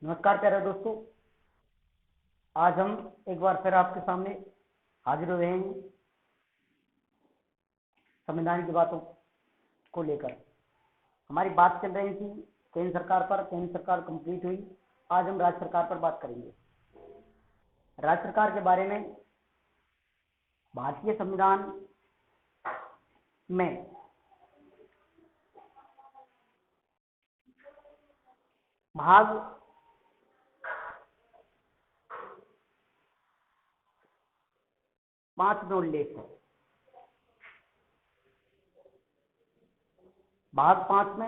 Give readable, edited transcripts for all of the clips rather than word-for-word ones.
नमस्कार प्यारे दोस्तों, आज हम एक बार फिर आपके सामने हाजिर हुए हैं संविधान की बातों को लेकर। हमारी बात चल रही थी केंद्र सरकार पर। केंद्र सरकार कंप्लीट हुई। आज हम राज्य सरकार पर बात करेंगे। राज्य सरकार के बारे में भारतीय संविधान में भाग 5 में उल्लेख है। भाग 5 में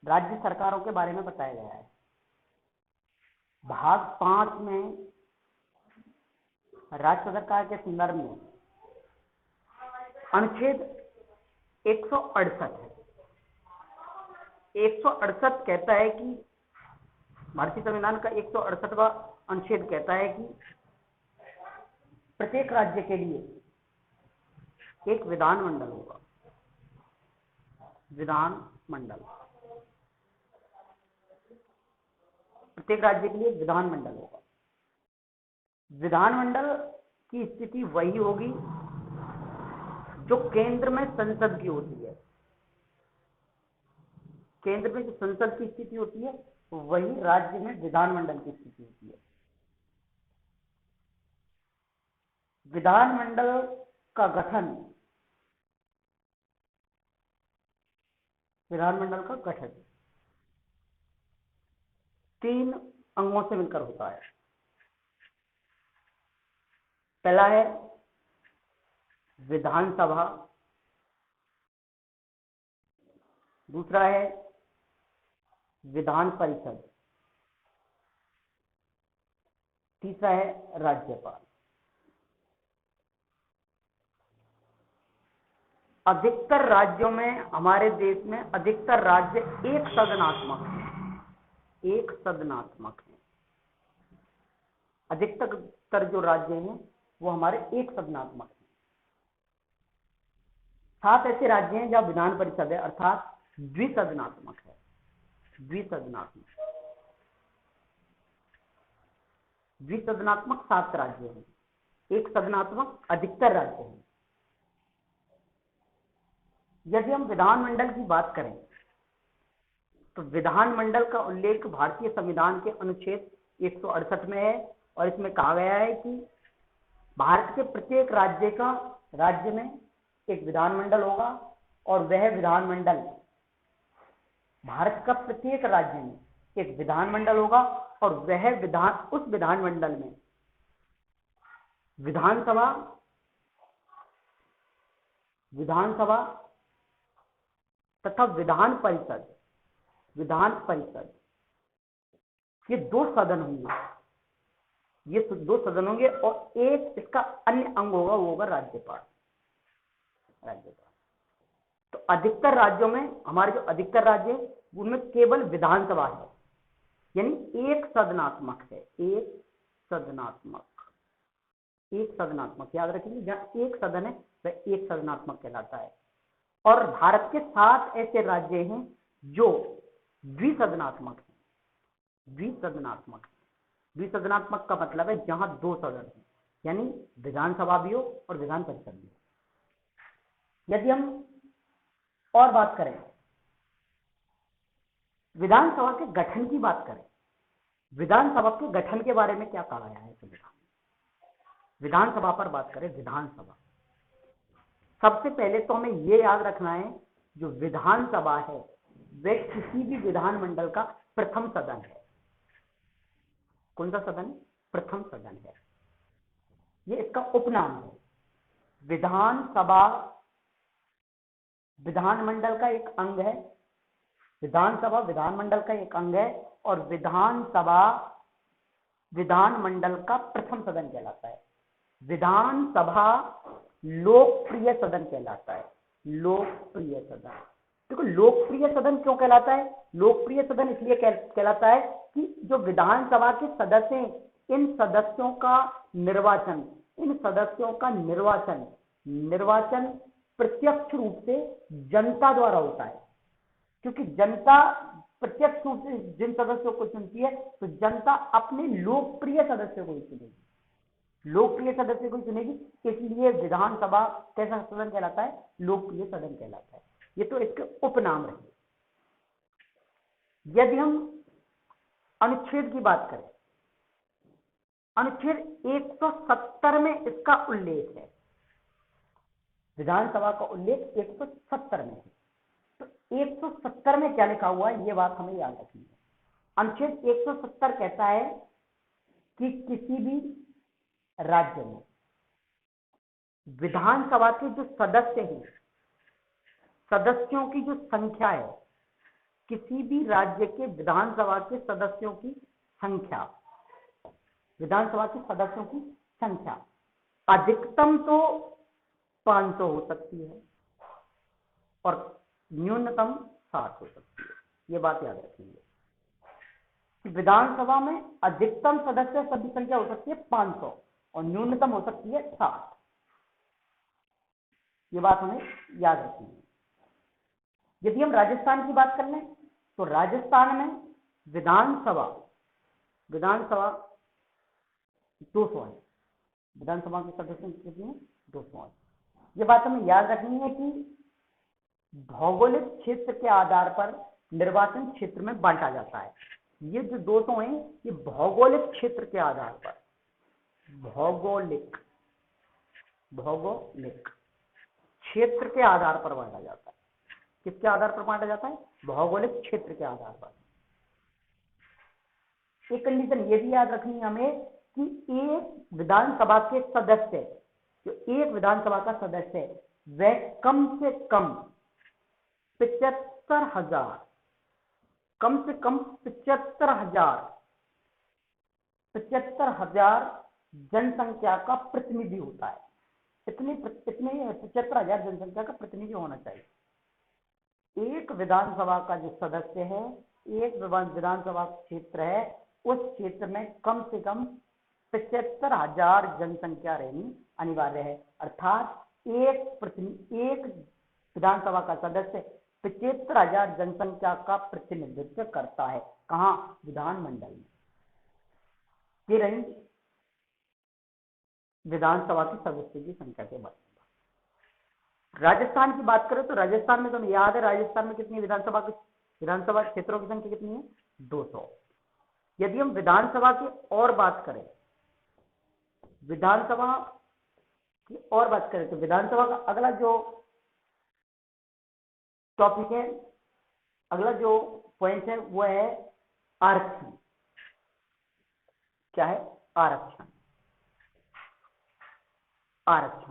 राज्य सरकारों के बारे में बताया गया है। भाग 5 में राज्य सरकार के संदर्भ में अनुच्छेद 168 है। 168 कहता है कि भारतीय संविधान का 168वां अनुच्छेद कहता है कि प्रत्येक राज्य के लिए एक विधानमंडल होगा। विधानमंडल, प्रत्येक राज्य के लिए विधानमंडल होगा। विधानमंडल की स्थिति वही होगी जो केंद्र में संसद की होती है। केंद्र में जो संसद की स्थिति होती है वही राज्य में विधानमंडल की स्थिति होती है। विधानमंडल का गठन, विधानमंडल का गठन 3 अंगों से मिलकर होता है। पहला है विधानसभा, दूसरा है विधान परिषद, तीसरा है राज्यपाल। अधिकतर राज्यों में, हमारे देश में अधिकतर राज्य एक सदनात्मक है। एक सदनात्मक है। अधिकतर जो राज्य हैं वो हमारे एक सदनात्मक हैं। 7 ऐसे राज्य हैं जहां विधान परिषद है, अर्थात द्विसदनात्मक है। द्विसदनात्मक 7 राज्य हैं। एक सदनात्मक अधिकतर राज्य हैं। यदि हम विधानमंडल की बात करें तो विधानमंडल का उल्लेख भारतीय संविधान के अनुच्छेद 168 में है और इसमें कहा गया है कि भारत के प्रत्येक राज्य में एक विधानमंडल होगा और वह विधानमंडल, भारत का प्रत्येक राज्य में एक विधानमंडल होगा और उस विधानमंडल में विधानसभा तथा विधान परिषद ये 2 सदन होंगे। ये 2 सदन होंगे और एक इसका अन्य अंग होगा, वो होगा राज्यपाल। तो अधिकतर राज्यों में, हमारे जो अधिकतर राज्य है उनमें केवल विधानसभा है, यानी एक सदनात्मक है। एक सदनात्मक याद रखिए, जहां एक सदन है वह एक सदनात्मक कहलाता है। और भारत के 7 ऐसे राज्य हैं जो द्विसदनात्मक हैं। द्विसदनात्मक का मतलब है जहां 2 सदन हैं, यानी विधानसभा भी हो और विधान परिषद भी हो। यदि हम और बात करें, विधानसभा के गठन की बात करें, विधानसभा के गठन के बारे में क्या कहा गया है संविधान में। विधानसभा पर बात करें, विधानसभा, सबसे पहले तो हमें यह याद रखना है, जो विधानसभा है वह किसी भी विधानमंडल का प्रथम सदन है। कौन सा सदन? प्रथम सदन है। यह इसका उपनाम है। विधानसभा विधानमंडल का एक अंग है। विधानसभा विधानमंडल का एक अंग है और विधानसभा विधानमंडल का प्रथम सदन कहलाता है। विधानसभा लोकप्रिय सदन कहलाता है। लोकप्रिय सदन, देखो लोकप्रिय सदन क्यों कहलाता है? लोकप्रिय सदन इसलिए कहलाता है कि जो विधानसभा के सदस्य हैं, इन सदस्यों का निर्वाचन प्रत्यक्ष रूप से जनता द्वारा होता है, क्योंकि जनता प्रत्यक्ष रूप से जिन सदस्यों को चुनती है तो जनता अपने लोकप्रिय सदस्य को ही चुनेगी, लोकप्रिय सदस्य को ही चुनेगी। इसलिए विधानसभा कैसा सदन कहलाता है? लोकप्रिय सदन कहलाता है। ये तो इसके उपनाम रहे। यदि हम अनुच्छेद की बात करें, अनुच्छेद 170 में इसका उल्लेख है, विधानसभा का उल्लेख 170 में है। तो 170 में क्या लिखा हुआ है, ये बात हमें याद रखनी है। अनुच्छेद 170 कहता है कि किसी भी राज्य में विधानसभा के जो सदस्य हैं, सदस्यों की जो संख्या है, किसी भी राज्य के विधानसभा के सदस्यों की संख्या, विधानसभा के सदस्यों की संख्या अधिकतम तो 500 हो सकती है और न्यूनतम 60 हो सकती है। ये बात याद रखिए कि विधानसभा में अधिकतम सदस्य सभी संख्या हो सकती है 500 और न्यूनतम हो सकती है 60। ये बात हमें याद रखनी है। यदि हम राजस्थान की बात कर लें तो राजस्थान में विधानसभा 200 है, विधानसभा के सदस्य कितने हैं? 200 है। ये बात हमें याद रखनी है कि भौगोलिक क्षेत्र के आधार पर निर्वाचन क्षेत्र में बांटा जाता है। ये जो 200 हैं ये भौगोलिक क्षेत्र के आधार पर, भौगोलिक क्षेत्र के आधार पर बांटा जाता है। किसके आधार पर बांटा जाता है? भौगोलिक क्षेत्र के आधार पर। एक कंडीशन ये भी याद रखनी है हमें कि एक विधानसभा के सदस्य, जो एक विधानसभा का सदस्य है, वह कम से कम 75,000 जनसंख्या का प्रतिनिधि होता है। इतने 75,000 जनसंख्या का प्रतिनिधि होना चाहिए। एक विधानसभा का जो सदस्य है, एक विधानसभा क्षेत्र है, उस क्षेत्र में कम से कम 75,000 जनसंख्या रहनी अनिवार्य है। अर्थात एक विधानसभा का सदस्य 75,000 जनसंख्या का प्रतिनिधित्व करता है। कहां? विधानमंडल में। ये रही विधानसभा के सदस्य की संख्या के बारे में। राजस्थान की बात करें तो राजस्थान में तुम्हें याद है, राजस्थान में कितनी विधानसभा क्षेत्रों की संख्या कितनी है? 200। यदि हम विधानसभा की और बात करें, तो विधानसभा का अगला जो टॉपिक है, अगला जो पॉइंट है वो है आरक्षण। क्या है? आरक्षण।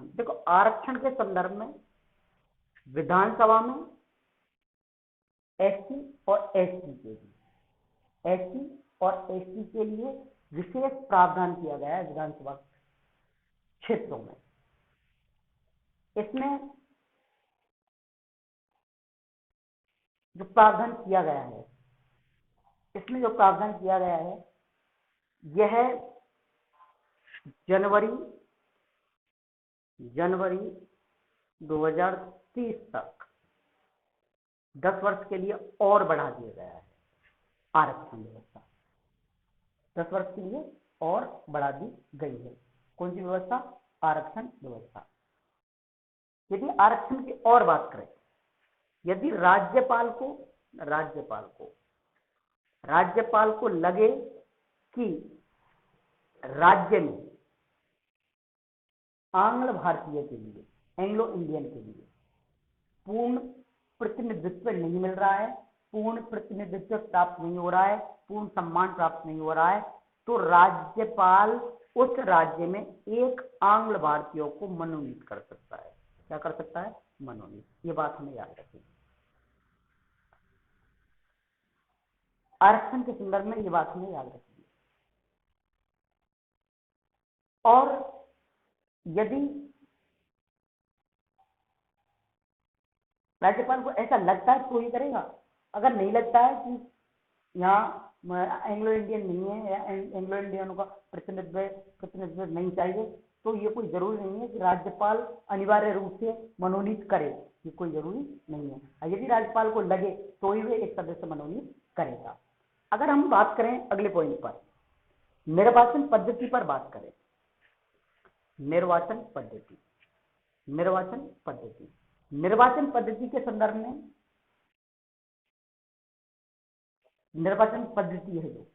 देखो, आरक्षण के संदर्भ में विधानसभा में एससी और एसटी के लिए विशेष प्रावधान किया गया है विधानसभा क्षेत्रों में। इसमें जो प्रावधान किया गया है, यह जनवरी 2030 तक 10 वर्ष के लिए और बढ़ा दिया गया है। आरक्षण व्यवस्था 10 वर्ष के लिए और बढ़ा दी गई है। कौन सी व्यवस्था? आरक्षण व्यवस्था। यदि आरक्षण की और बात करें, यदि राज्यपाल को लगे कि राज्य में आंग्ल भारतीय के लिए, एंग्लो इंडियन के लिए पूर्ण प्रतिनिधित्व नहीं मिल रहा है, पूर्ण प्रतिनिधित्व प्राप्त नहीं हो रहा है, पूर्ण सम्मान प्राप्त नहीं हो रहा है, तो राज्यपाल उस राज्य में एक आंग्ल भारतीयों को मनोनीत कर सकता है। क्या कर सकता है? मनोनीत। ये बात हमें याद रखनी है। आरक्षण के संदर्भ में ये बात हमें याद रखनी है। और यदि राज्यपाल को ऐसा लगता है तो ही करेगा, अगर नहीं लगता है कि यहाँ एंग्लो इंडियन नहीं है या एंग्लो इंडियन का प्रतिनिधित्व नहीं चाहिए, तो ये कोई जरूरी नहीं है कि राज्यपाल अनिवार्य रूप से मनोनीत करे। ये कोई जरूरी नहीं है। यदि राज्यपाल को लगे तो ही वे एक सदस्य मनोनीत करेगा। अगर हम बात करें अगले पॉइंट पर, निर्वाचन पद्धति पर बात करें, निर्वाचन पद्धति, निर्वाचन पद्धति, निर्वाचन पद्धति के संदर्भ में, निर्वाचन पद्धति है जो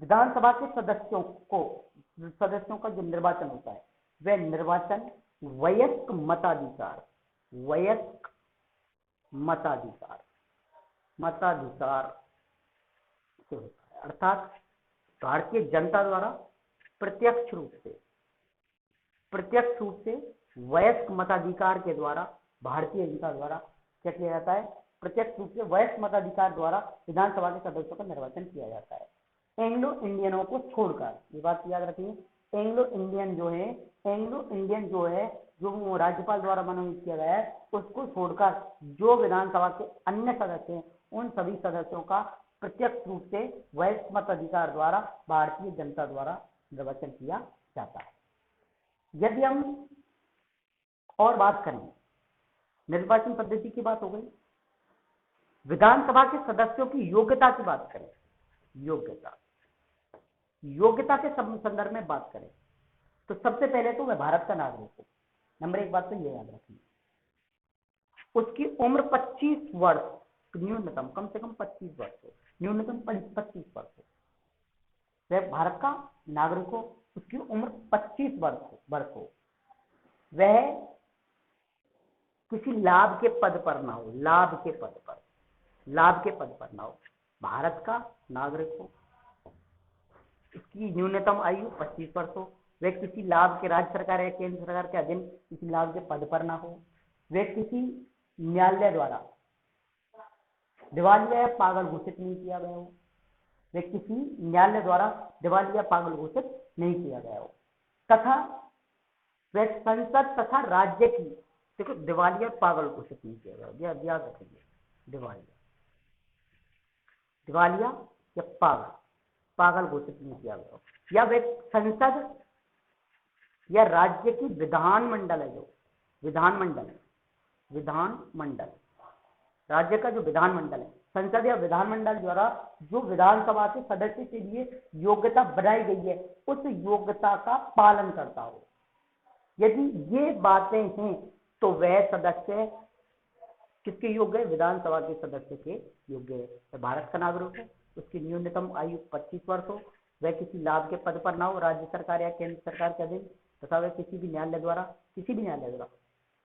विधानसभा के सदस्यों का जो निर्वाचन होता है वह निर्वाचन वयस्क मताधिकार, वयस्क मताधिकार, मताधिकार से होता है। अर्थात भारतीय जनता द्वारा प्रत्यक्ष रूप से वयस्क मताधिकार के द्वारा भारतीय जनता द्वारा क्या किया जाता है, प्रत्यक्ष रूप से वयस्क मताधिकार द्वारा विधानसभा के सदस्यों का निर्वाचन किया जाता है। एंग्लो इंडियनों को छोड़कर, ये बात याद रखिए, एंग्लो इंडियन जो है जो राज्यपाल द्वारा मनोनीत किया गया है, उसको छोड़कर जो विधानसभा के अन्य सदस्य हैं उन सभी सदस्यों का प्रत्यक्ष रूप से वयस्क मताधिकार द्वारा भारतीय जनता द्वारा निर्वाचन किया जाता है। यदि हम और बात करें, निर्वाचन पद्धति की बात हो गई, विधानसभा के सदस्यों की योग्यता की बात करें, योग्यता के संदर्भ में बात करें तो सबसे पहले तो वह भारत का नागरिक हो। नंबर एक बात तो ये याद रखिए, उसकी उम्र 25 वर्ष न्यूनतम, कम से कम 25 वर्ष हो, न्यूनतम 25 वर्ष हो, वह भारत का नागरिक हो, उसकी उम्र 25 वर्ष हो, वह किसी लाभ के पद पर ना हो, लाभ के पद पर ना हो, भारत का नागरिक हो, उसकी न्यूनतम आयु 25 वर्ष हो, वह किसी लाभ के राज्य सरकार या केंद्र सरकार के अधीन किसी लाभ के पद पर ना हो, वह किसी न्यायालय द्वारा दिवालिया या पागल घोषित नहीं किया गया हो, वह किसी न्यायालय द्वारा दिवालिया पागल घोषित नहीं किया गया हो, तथा वह संसद तथा राज्य की, देखो दिवालिया पागल घोषित नहीं किया गया, याद रखेंगे, दिवालिया या पागल घोषित नहीं किया गया हो, या वह संसद या राज्य की विधानमंडल है, जो विधानमंडल, राज्य का जो विधानमंडल है, संसद या विधानमंडल द्वारा जो विधानसभा के सदस्य के लिए योग्यता बनाई गई है उस योग्यता का पालन करता हो। यदि ये बातें हैं तो वह सदस्य किसके योग्य है, विधानसभा के सदस्य के योग्य है। भारत का नागरिक हो, उसकी न्यूनतम आयु 25 वर्ष हो, वह किसी लाभ के पद पर ना हो, राज्य सरकार या केंद्र सरकार के अधीन, तथा वह किसी भी न्यायालय द्वारा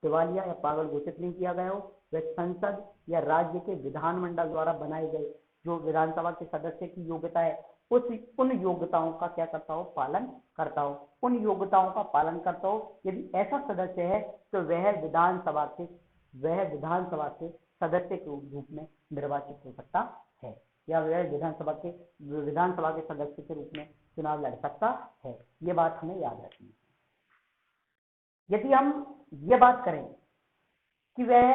दिवालिया या पागल घोषित नहीं किया गया हो, वह संसद या राज्य के विधानमंडल द्वारा बनाए गए जो विधानसभा के सदस्य की योग्यता है उन योग्यताओं का क्या करता हो, पालन करता हो, उन योग्यताओं का पालन करता हो। यदि ऐसा सदस्य है तो वह विधानसभा के सदस्य के रूप में निर्वाचित हो सकता है, या वह विधानसभा के सदस्य के रूप में चुनाव लड़ सकता है। ये बात हमें याद रखनी है। यदि हम ये बात करें कि वह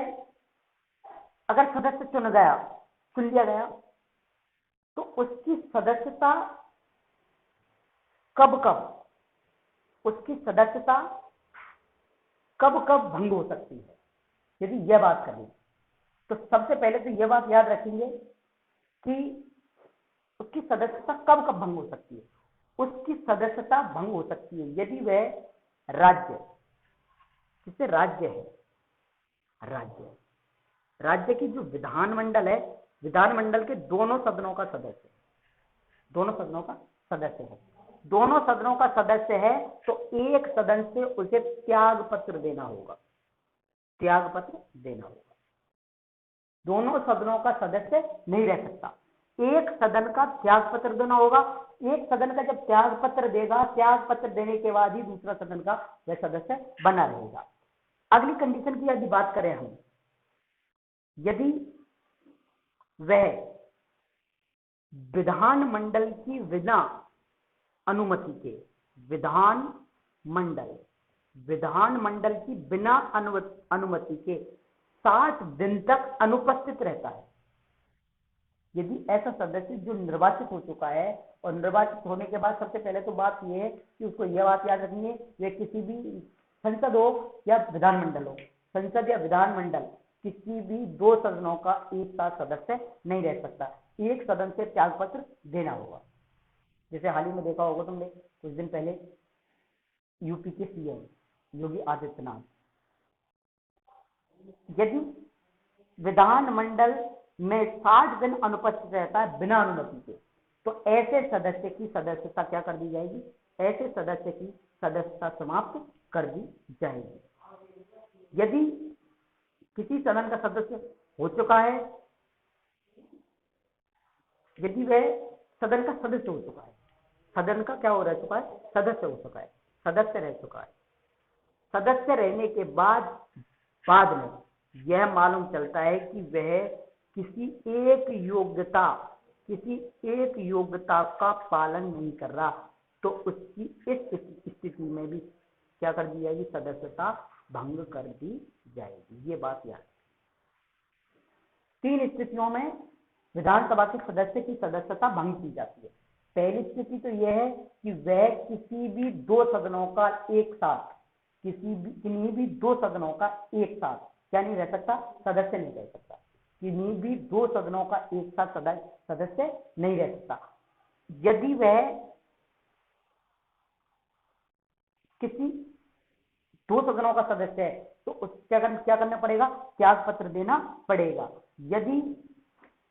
अगर सदस्य चुन लिया गया तो उसकी सदस्यता कब भंग हो सकती है, यदि यह बात करें तो सबसे पहले तो यह बात याद रखेंगे कि उसकी सदस्यता कब भंग हो सकती है। उसकी सदस्यता भंग हो सकती है यदि वह राज्य की जो विधानमंडल है, विधानमंडल के दोनों सदनों का सदस्य है, दोनों सदनों का सदस्य है तो एक सदन से उसे त्याग पत्र देना होगा, दोनों सदनों का सदस्य नहीं रह सकता, एक सदन का त्याग पत्र देना होगा। एक सदन का जब त्याग पत्र देगा, त्याग पत्र देने के बाद ही दूसरा सदन का वह सदस्य बना रहेगा। अगली कंडीशन की यदि बात करें हम, यदि वह विधानमंडल की बिना अनुमति के, विधानमंडल की बिना अनुमति के 60 दिन तक अनुपस्थित रहता है, यदि ऐसा सदस्य जो निर्वाचित हो चुका है और निर्वाचित होने के बाद सबसे पहले तो बात यह है कि उसको यह बात याद रखनी है, वे किसी भी संसद हो या विधानमंडल हो, संसद या विधानमंडल किसी भी दो सदनों का एक साथ सदस्य नहीं रह सकता। एक सदन से त्यागपत्र देना होगा। जैसे हाल ही में देखा होगा तुमने, कुछ दिन पहले यूपी के सीएम योगी आदित्यनाथ, यदि विधानमंडल में 60 दिन अनुपस्थित रहता है बिना अनुमति के, तो ऐसे सदस्य की सदस्यता क्या कर दी जाएगी, ऐसे सदस्य की सदस्यता समाप्त कर दी जाएगी। यदि किसी सदन का सदस्य हो चुका है, यदि वह सदन का सदस्य हो चुका है, सदन का क्या हो रह चुका है, सदस्य हो चुका है, सदस्य रह चुका है, सदस्य रहने के बाद में यह मालूम चलता है कि वह किसी एक योग्यता का पालन नहीं कर रहा, तो उसकी इस स्थिति में भी क्या कर दी जाएगी, सदस्यता भंग कर दी जाएगी। ये बात याद। 3 स्थितियों में विधानसभा के सदस्य की सदस्यता भंग की जाती है। पहली स्थिति तो यह है कि वह किसी भी 2 सदनों का एक साथ, किन्हीं भी 2 सदनों का एक साथ क्या नहीं रह सकता, सदस्य नहीं रह सकता, किन्हीं भी 2 सदनों का एक साथ सदस्य नहीं रह सकता। यदि वह किसी 2 सदनों का सदस्य है तो उससे क्या करना पड़ेगा, त्याग पत्र देना पड़ेगा। यदि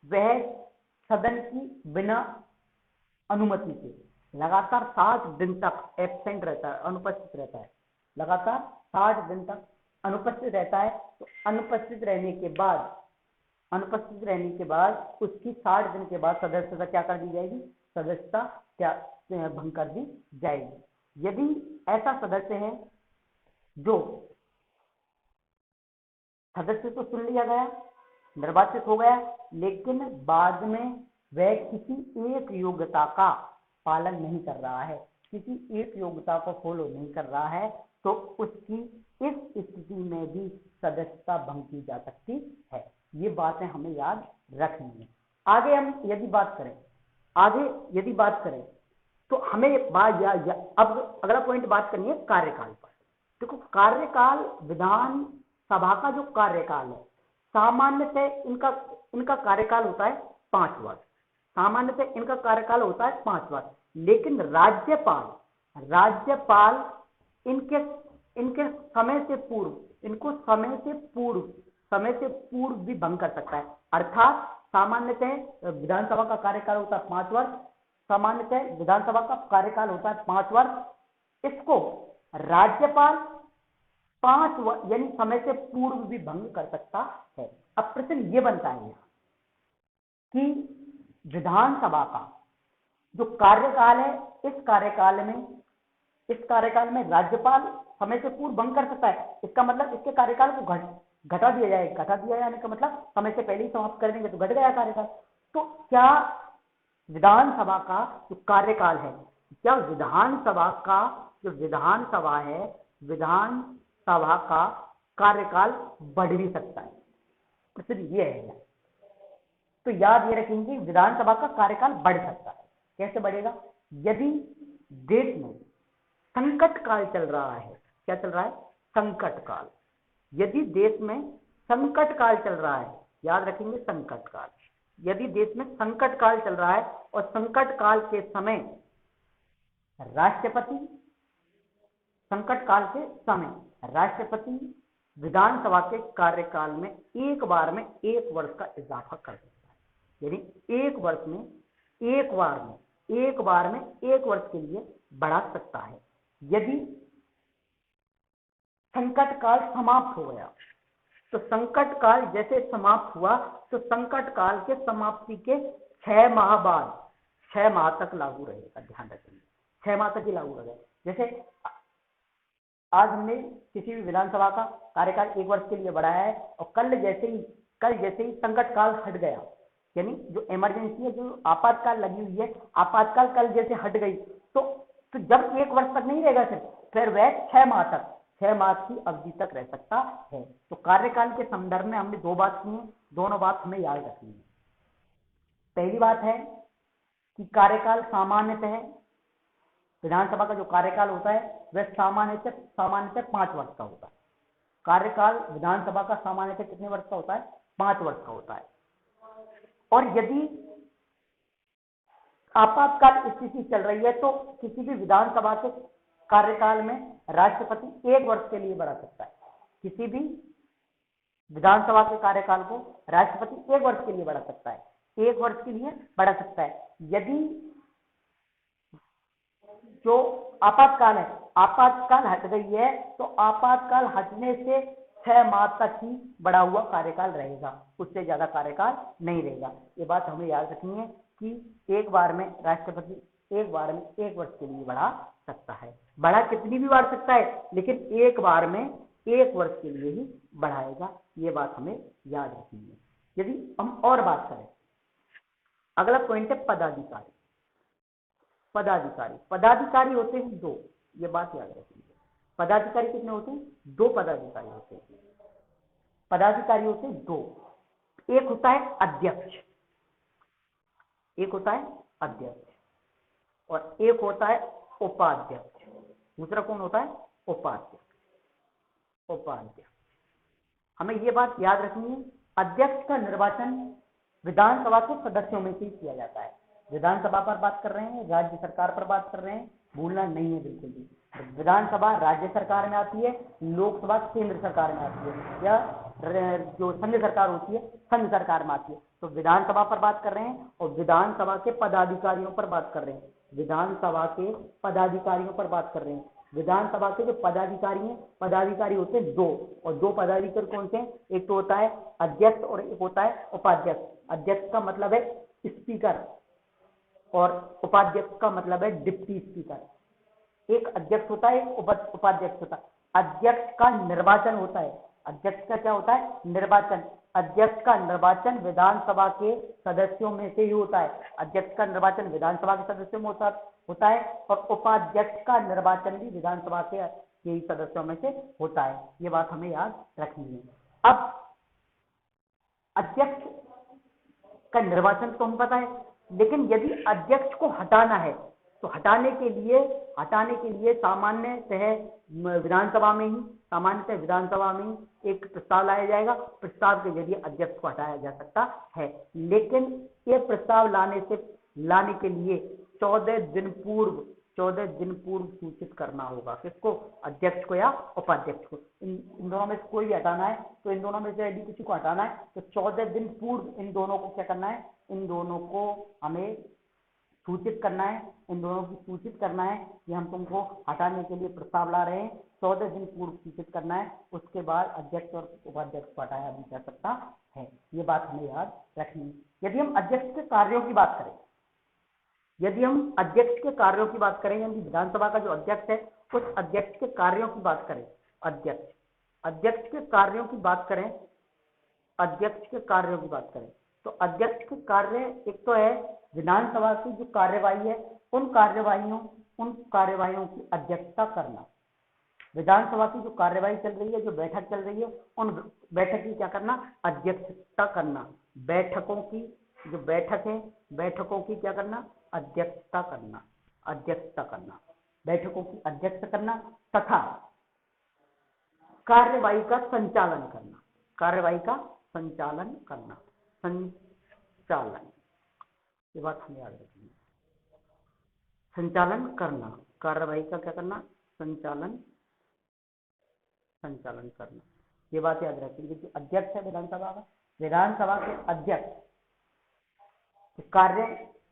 वह सदन की बिना अनुमति के लगातार 60 दिन तक एब्सेंट रहता है, अनुपस्थित रहता है, लगातार 60 दिन तक अनुपस्थित रहता है, तो अनुपस्थित रहने के बाद उसकी 60 दिन के बाद सदस्यता क्या कर दी जाएगी, सदस्यता क्या भंग कर दी जाएगी। यदि ऐसा सदस्य है जो सदस्य तो चुन लिया गया, निर्वाचित हो गया, लेकिन बाद में वह किसी एक योग्यता का पालन नहीं कर रहा है, किसी एक योग्यता को फॉलो नहीं कर रहा है, तो उसकी इस स्थिति में भी सदस्यता भंग की जा सकती है। ये बातें हमें याद रखनी है। आगे हम यदि बात करें तो हमें अब अगला पॉइंट बात करनी है कार्यकाल पर। देखो, कार्यकाल, विधानसभा का जो कार्यकाल है, सामान्यतः इनका कार्यकाल होता है 5 वर्ष, सामान्यतः इनका कार्यकाल होता है 5 वर्ष, लेकिन राज्यपाल इनके समय से पूर्व भी भंग कर सकता है। अर्थात सामान्यतः विधानसभा का कार्यकाल होता है 5 वर्ष, सामान्यतः विधानसभा का कार्यकाल होता है 5 वर्ष, इसको राज्यपाल 5 वर्ष यानी समय से पूर्व भी भंग कर सकता है। अब प्रश्न ये बनता है कि विधानसभा का जो कार्यकाल है, इस कार्यकाल में राज्यपाल समय से पूर्व भंग कर सकता है। इसका मतलब इसके कार्यकाल को घटा दिया जाने का मतलब समय से पहले ही समाप्त कर देंगे तो घट गया कार्यकाल। तो क्या विधानसभा का जो कार्यकाल है, क्या विधानसभा का कार्यकाल बढ़ भी सकता है? प्रश्न ये है। तो याद ये रखेंगे, विधानसभा का कार्यकाल बढ़ सकता है। कैसे बढ़ेगा? यदि देश में संकट काल चल रहा है, क्या चल रहा है? संकट काल। यदि देश में संकट काल चल रहा है, याद रखेंगे संकट काल। यदि देश में संकट काल चल रहा है और संकट काल के समय राष्ट्रपति विधानसभा के कार्यकाल में एक बार में 1 वर्ष का इजाफा कर सकता है। यानी एक बार में 1 वर्ष के लिए बढ़ा सकता है। यदि संकट काल समाप्त हो गया, तो संकट काल जैसे समाप्त हुआ तो संकट काल के समाप्ति के 6 माह बाद 6 माह तक लागू रहेगा। ध्यान रखेंगे, 6 माह तक ही लागू रहेगा। जैसे आज हमने किसी भी विधानसभा का कार्यकाल 1 वर्ष के लिए बढ़ाया है और कल जैसे ही संकट काल हट गया, यानी जो इमरजेंसी है, जो आपातकाल लगी हुई है, आपातकाल कल जैसे हट गई, तो जब 1 वर्ष तक नहीं रहेगा, फिर वह 6 माह की अवधि तक रह सकता है। तो कार्यकाल के संदर्भ में हमने 2 बात की है, दोनों बात हमें याद रखनी है। पहली बात है कि कार्यकाल सामान्यतः विधानसभा का जो कार्यकाल होता है वह सामान्यतः 5 वर्ष का होता है। कार्यकाल विधानसभा का सामान्यतः कितने वर्ष का होता है? 5 वर्ष का होता है। और यदि आपातकाल स्थिति चल रही है तो किसी भी विधानसभा के कार्यकाल में राष्ट्रपति 1 वर्ष के लिए बढ़ा सकता है। किसी भी विधानसभा के कार्यकाल को राष्ट्रपति 1 वर्ष के लिए बढ़ा सकता है, 1 वर्ष के लिए बढ़ा सकता है। यदि जो आपातकाल है, आपातकाल हट गई है तो आपातकाल हटने से 6 माह तक ही बढ़ा हुआ कार्यकाल रहेगा, उससे ज्यादा कार्यकाल नहीं रहेगा। ये बात हमें याद रखनी है कि एक बार में राष्ट्रपति एक बार में 1 वर्ष के लिए बढ़ा सकता है। बढ़ा कितनी भी बढ़ सकता है, लेकिन एक बार में 1 वर्ष के लिए ही बढ़ाएगा। ये बात हमें याद रखनी है। यदि हम और बात करें, अगला पॉइंट है पदाधिकारी। पदाधिकारी पदाधिकारी होते हैं 2, ये बात याद रखिए। पदाधिकारी कितने होते हैं? 2 पदाधिकारी होते हैं। पदाधिकारी होते हैं 2। एक होता है अध्यक्ष, एक होता है अध्यक्ष और एक होता है उपाध्यक्ष। दूसरा कौन होता है? उपाध्यक्ष। उपाध्यक्ष हमें ये बात याद रखनी है, अध्यक्ष का निर्वाचन विधानसभा के सदस्यों में से ही किया जाता है। विधानसभा पर बात कर रहे हैं, राज्य सरकार पर बात कर रहे हैं, भूलना नहीं है बिल्कुल भी। विधानसभा राज्य सरकार में आती है, लोकसभा केंद्र सरकार में आती है, या जो संघ सरकार होती है संघ सरकार में आती है। तो विधानसभा पर बात कर रहे हैं और विधानसभा के पदाधिकारियों पर बात कर रहे हैं। विधानसभा के पदाधिकारियों पर बात कर रहे हैं। विधानसभा के जो पदाधिकारी हैं, पदाधिकारी होते हैं 2, और 2 पदाधिकारी कौन से हैं? एक तो होता है अध्यक्ष और एक होता है उपाध्यक्ष। अध्यक्ष का मतलब है स्पीकर और उपाध्यक्ष का मतलब है डिप्टी स्पीकर। एक अध्यक्ष होता है, एक उपाध्यक्ष होता है। अध्यक्ष का निर्वाचन होता है। अध्यक्ष का क्या होता है? निर्वाचन। अध्यक्ष का निर्वाचन विधानसभा के सदस्यों में से ही होता है। अध्यक्ष का निर्वाचन विधानसभा के सदस्यों में होता है और उपाध्यक्ष का निर्वाचन भी विधानसभा के यही सदस्यों में से होता है। ये बात हमें याद रखनी है। अब अध्यक्ष का निर्वाचन तो हम पता है, लेकिन यदि अध्यक्ष को हटाना है तो हटाने के लिए सामान्यतः विधानसभा में ही एक प्रस्ताव लाया जाएगा। प्रस्ताव के जरिए अध्यक्ष को हटाया जा सकता है, लेकिन ये प्रस्ताव लाने के लिए 14 दिन पूर्व सूचित करना होगा। किसको? अध्यक्ष को या उपाध्यक्ष को। इन दोनों में से कोई भी हटाना है तो इन दोनों में से यदि किसी को हटाना है तो 14 दिन पूर्व इन दोनों को क्या करना है? इन दोनों को हमें सूचित करना है। इन दोनों को सूचित करना है कि हम तुमको हटाने के लिए प्रस्ताव ला रहे हैं। 14 दिन पूर्व सूचित करना है। उसके बाद अध्यक्ष और उपाध्यक्ष को हटाया भी जा सकता है। ये बात हमें याद रखनी है। यदि हम अध्यक्ष के कार्यों की बात करें, यानी विधानसभा का जो अध्यक्ष है उस अध्यक्ष के कार्यों की बात करें, अध्यक्ष के कार्यों की बात करें तो अध्यक्ष के कार्य एक तो है विधानसभा की जो कार्यवाही है उन कार्यवाहियों की अध्यक्षता करना। विधानसभा की जो कार्यवाही चल रही है, जो बैठक चल रही है, उन बैठक की क्या करना? अध्यक्षता करना। बैठकों की जो बैठक है, बैठकों की क्या करना? अध्यक्षता करना। बैठकों की अध्यक्षता करना तथा कार्यवाही का संचालन करना। ये बात हमें याद रखनी है। संचालन करना, कार्यवाही का क्या करना? संचालन करना। ये बात याद रखिए। जो अध्यक्ष है विधानसभा के अध्यक्ष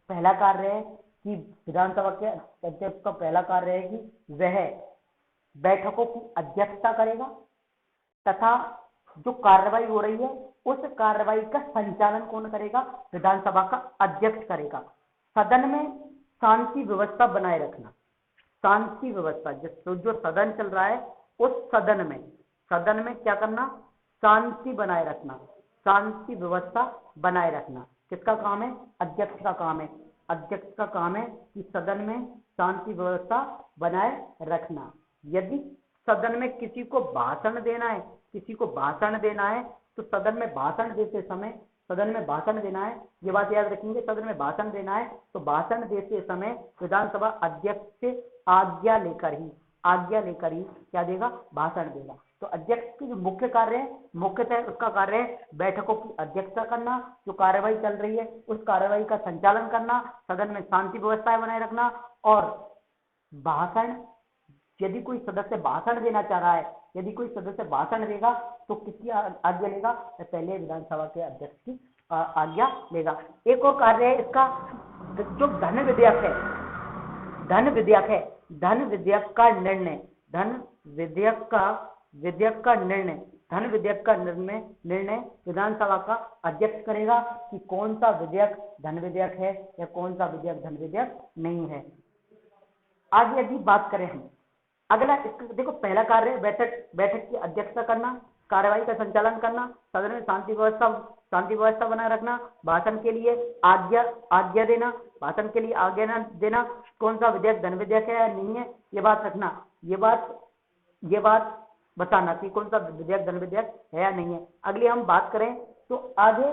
पहला कार्य है कि विधानसभा के अध्यक्ष का पहला कार्य है कि वह बैठकों की अध्यक्षता करेगा तथा जो कार्रवाई हो रही है उस कार्रवाई का संचालन कौन करेगा? विधानसभा का अध्यक्ष करेगा। सदन में शांति व्यवस्था बनाए रखना। शांति व्यवस्था जो सदन चल रहा है उस सदन में क्या करना? शांति बनाए रखना, शांति व्यवस्था बनाए रखना। किसका काम है? अध्यक्ष का काम है। अध्यक्ष का काम है कि सदन में शांति व्यवस्था बनाए रखना। यदि सदन में किसी को भाषण देना है तो सदन में भाषण देना है, ये बात याद रखेंगे। सदन में भाषण देना है तो भाषण देते समय विधानसभा अध्यक्ष से आज्ञा लेकर ही क्या देगा? भाषण देगा। तो अध्यक्ष की जो मुख्य कार्य है, मुख्यतः उसका कार्य है बैठकों की अध्यक्षता करना, जो कार्यवाही चल रही है उस कार्यवाही का संचालन करना, सदन में शांति व्यवस्थाएं बनाए रखना, और भाषण, यदि कोई सदस्य भाषण देना चाह रहा है, यदि कोई सदस्य भाषण देगा तो किसकी आज्ञा लेगा? पहले विधानसभा के अध्यक्ष की आज्ञा लेगा। एक और कार्य है इसका, जो धन विधेयक है, धन विधेयक है, धन विधेयक का निर्णय, धन विधेयक का निर्णय, धन विधेयक का निर्णय विधानसभा का अध्यक्ष करेगा कि कौन सा विधेयक धन विधेयक है या कौन सा विधेयक धन विधेयक नहीं है। आगे यदि बात करें हम, अगला देखो, पहला कार्य बैठक की अध्यक्षता करना, कार्यवाही का संचालन करना, सदन में शांति व्यवस्था बनाए रखना, भाषण के लिए आज्ञा देना, भाषण के लिए आज्ञा देना, कौन सा विधेयक धन विधेयक है या नहीं है ये बात रखना, ये बात बताना कि कौन सा विधेयक धन विधेयक है या नहीं है। अगली हम बात करें तो आगे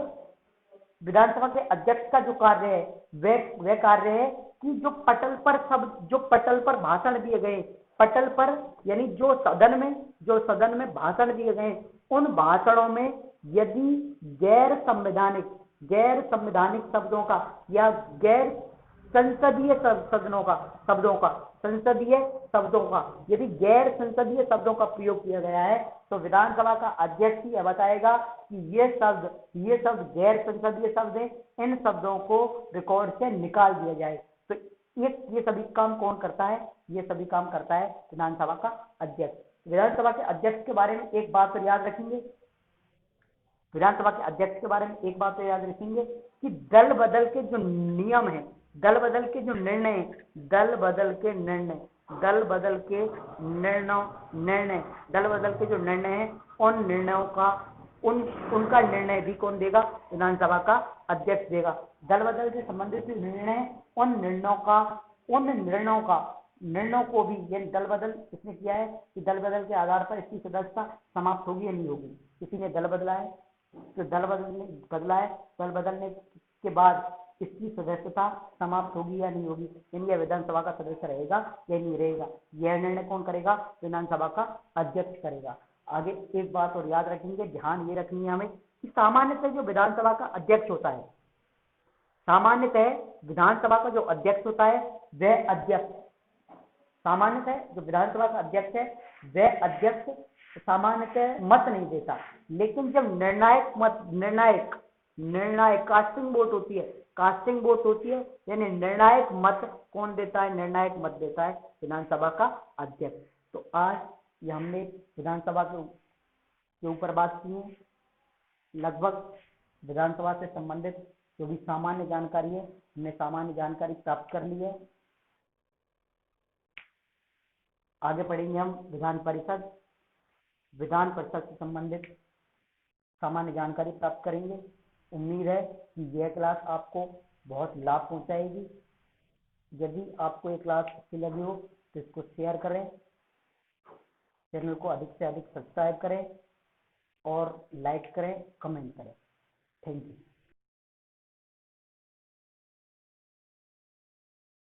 विधानसभा के अध्यक्ष का जो कार्य है वह कार्य है कि जो पटल पर भाषण दिए गए, पटल पर यानी जो सदन में भाषण दिए गए, उन भाषणों में यदि गैर संवैधानिक शब्दों का या गैर संसदीय शब्दों का यदि गैर संसदीय शब्दों का प्रयोग किया गया है तो विधानसभा का अध्यक्ष यह बताएगा कि ये शब्द गैर संसदीय शब्द हैं, इन शब्दों को रिकॉर्ड से निकाल दिया जाए। तो ये सभी काम कौन करता है? ये सभी काम करता है विधानसभा का अध्यक्ष। विधानसभा के अध्यक्ष के बारे में एक बात तो याद रखेंगे, विधानसभा के अध्यक्ष के बारे में एक बात तो याद रखेंगे कि दल बदल के जो नियम है, दल बदल के जो निर्णय, दल बदल के जो निर्णय है, उन निर्णयों का उनका निर्णय भी कौन देगा? विधानसभा का अध्यक्ष देगा। दल बदल से संबंधित निर्णय, उन निर्णयों को भी, ये दल बदल इसने किया है कि दल बदल के आधार पर इसकी सदस्यता समाप्त होगी या नहीं होगी। किसी ने दल बदला है तो दल बदलने के बाद इसकी सदस्यता समाप्त होगी या नहीं होगी, यानी यह विधानसभा का सदस्य रहेगा या नहीं रहेगा, यह निर्णय कौन करेगा? विधानसभा का अध्यक्ष करेगा। आगे एक बात और याद रखेंगे, ध्यान ये रखनी है हमें कि सामान्यतः जो विधानसभा का अध्यक्ष होता है, सामान्यतः विधानसभा का जो अध्यक्ष होता है वह अध्यक्ष, सामान्यतः जो विधानसभा का अध्यक्ष है वह अध्यक्ष सामान्यतः मत नहीं देता, लेकिन जब निर्णायक कास्टिंग वोट होती है यानी निर्णायक मत कौन देता है? निर्णायक मत देता है विधानसभा का अध्यक्ष। तो आज ये हमने विधानसभा के ऊपर बात की है, लगभग विधानसभा से संबंधित जो भी सामान्य जानकारी है हमने सामान्य जानकारी प्राप्त कर ली है। आगे पढ़ेंगे हम विधान परिषद से संबंधित सामान्य जानकारी प्राप्त करेंगे। उम्मीद है कि यह क्लास आपको बहुत लाभ पहुंचाएगी। यदि आपको ये क्लास अच्छी लगी हो तो इसको शेयर करें, चैनल को अधिक से अधिक सब्सक्राइब करें और लाइक करें, कमेंट करें। Thank you.